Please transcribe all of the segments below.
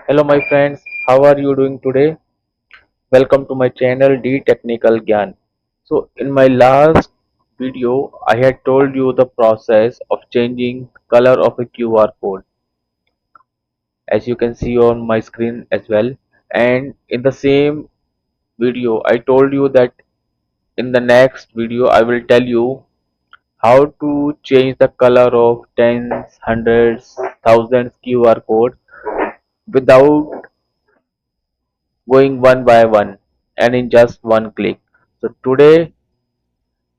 Hello my friends, how are you doing today? Welcome to my channel D Technical Gyan. So in my last video I had told you the process of changing color of a QR code, as you can see on my screen as well. And in the same video I told you that in the next video I will tell you how to change the color of tens, hundreds, thousands QR code without going one by one and in just one click. So today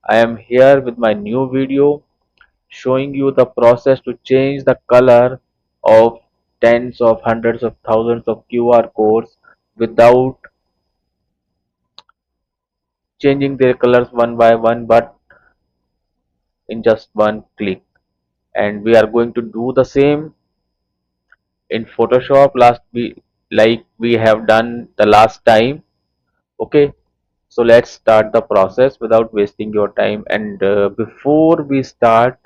I am here with my new video showing you the process to change the color of tens of hundreds of thousands of QR codes without changing their colors one by one but in just one click. And we are going to do the same in Photoshop like we have done the last time. Okay, so let's start the process without wasting your time. And before we start,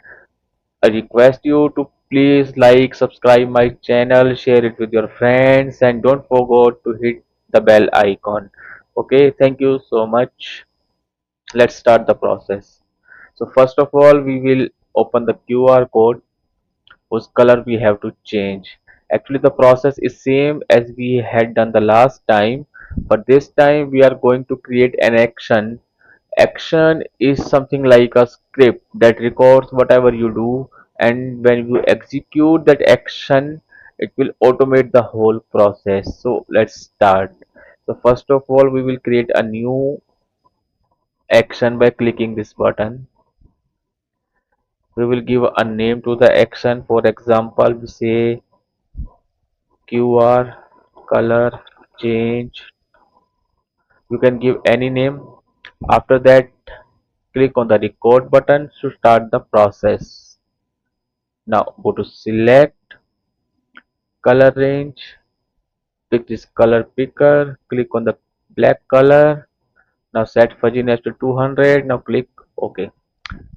I request you to please like, subscribe my channel, share it with your friends, and don't forget to hit the bell icon. Okay, thank you so much. Let's start the process. So first of all, we will open the QR code whose color we have to change. Actually, the process is same as we had done the last time, but this time we are going to create an action. Action is something like a script that records whatever you do, and when you execute that action it will automate the whole process. So let's start. So first of all we will create a new action by clicking this button. We will give a name to the action. For example, we say QR color change. You can give any name. After that, click on the record button to start the process. Now go to select color range, pick this color picker, click on the black color. Now set fuzziness to 200. Now click OK.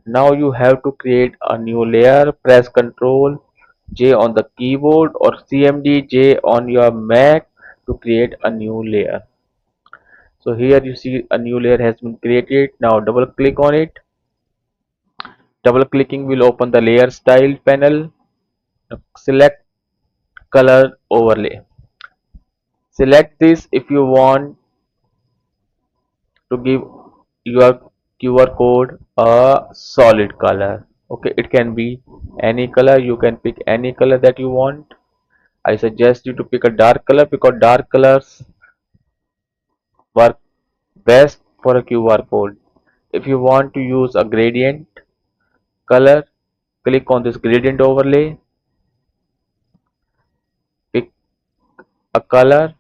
Now you have to create a new layer. Press Ctrl J on the keyboard or CMD J on your Mac to create a new layer. So here you see a new layer has been created. Now double click on it. Double clicking will open the layer style panel. Now select color overlay. Select this if you want to give your QR code a solid color. Okay, it can be any color. You can pick any color that you want. I suggest you to pick a dark color because dark colors work best for a QR code. If you want to use a gradient color, click on this gradient overlay, pick a color.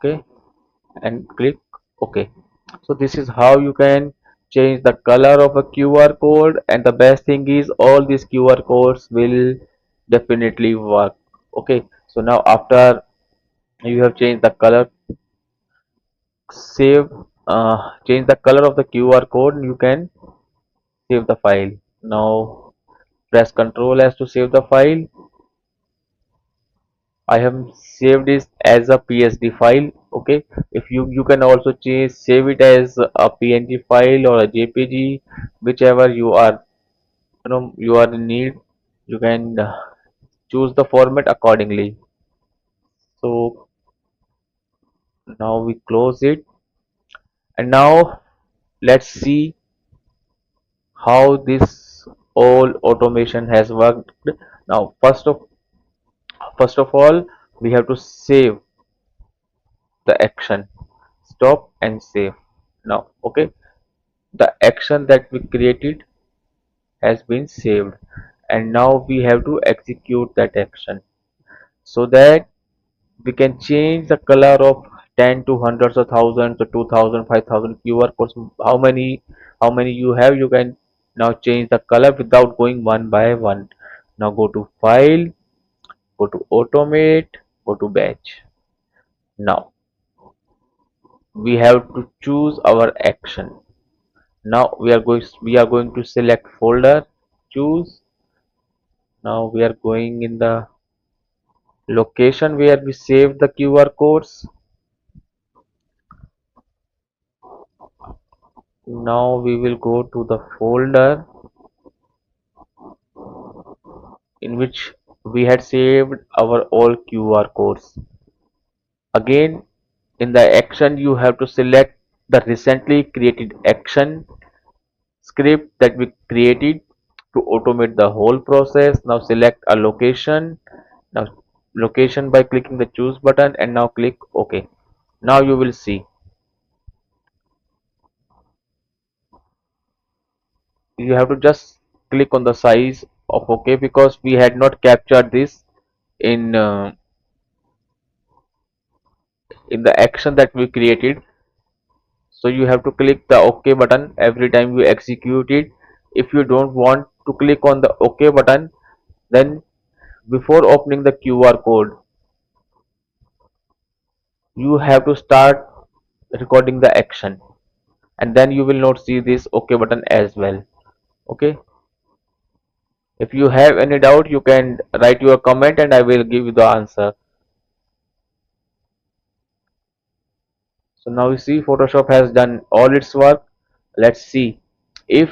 Okay, and click OK. So this is how you can change the color of a QR code, and the best thing is all these QR codes will definitely work. Okay, so now after you have changed the color, save change the color of the QR code, you can save the file. Now press Ctrl S to save the file. I have saved this as a PSD file. Okay, if you can also change save it as a PNG file or a JPG, whichever you are in need. You can choose the format accordingly. So now we close it, and now let's see how this all automation has worked. Now first of all we have to save the action. Stop and save. Now okay, the action that we created has been saved, and now we have to execute that action so that we can change the color of 10 to hundreds of thousands to 2000, 5000 QR codes. How many you have, you can now change the color without going one by one. Now go to file, go to automate, go to batch. Now we have to choose our action. Now we are going to select folder, choose. Now we are going in the location where we save the QR codes. Now we will go to the folder in which we had saved our all QR codes. Again, in the action you have to select the recently created action script that we created to automate the whole process. Now select a location. Now location by clicking the choose button and now click OK. Now you will see you have to just click on the size of OK because we had not captured this in the action that we created. So you have to click the OK button every time you execute it. If you don't want to click on the OK button, then before opening the QR code, you have to start recording the action, and then you will not see this OK button as well. Okay. If you have any doubt, you can write your comment and I will give you the answer. So now you see Photoshop has done all its work. Let's see if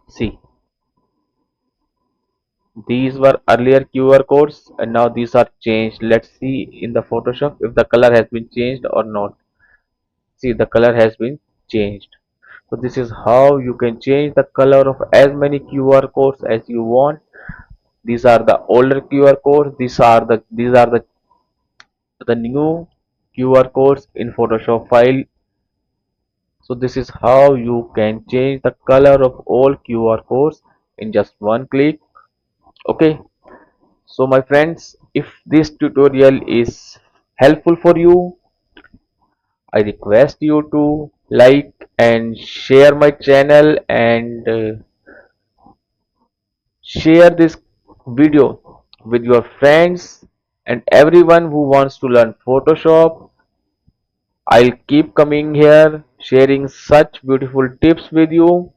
see these were earlier QR codes and now these are changed. Let's see in the Photoshop if the color has been changed or not. See, the color has been changed. So this is how you can change the color of as many QR codes as you want. These are the older QR codes. These are the new QR codes in Photoshop file. So this is how you can change the color of all QR codes in just one click. Okay. So my friends, if this tutorial is helpful for you, I request you to like and share my channel and share this video with your friends and everyone who wants to learn Photoshop. I'll keep coming here sharing such beautiful tips with you.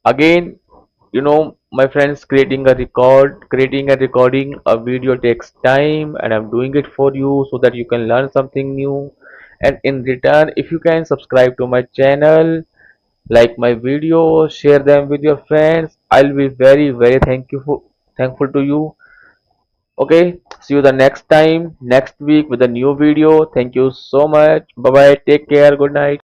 Again, my friends, creating and recording a video takes time, and I'm doing it for you so that you can learn something new. And in return, if you can subscribe to my channel, like my videos, share them with your friends, I'll be very, very thankful to you. Okay, see you the next time, next week with a new video. Thank you so much. Bye bye. Take care. Good night.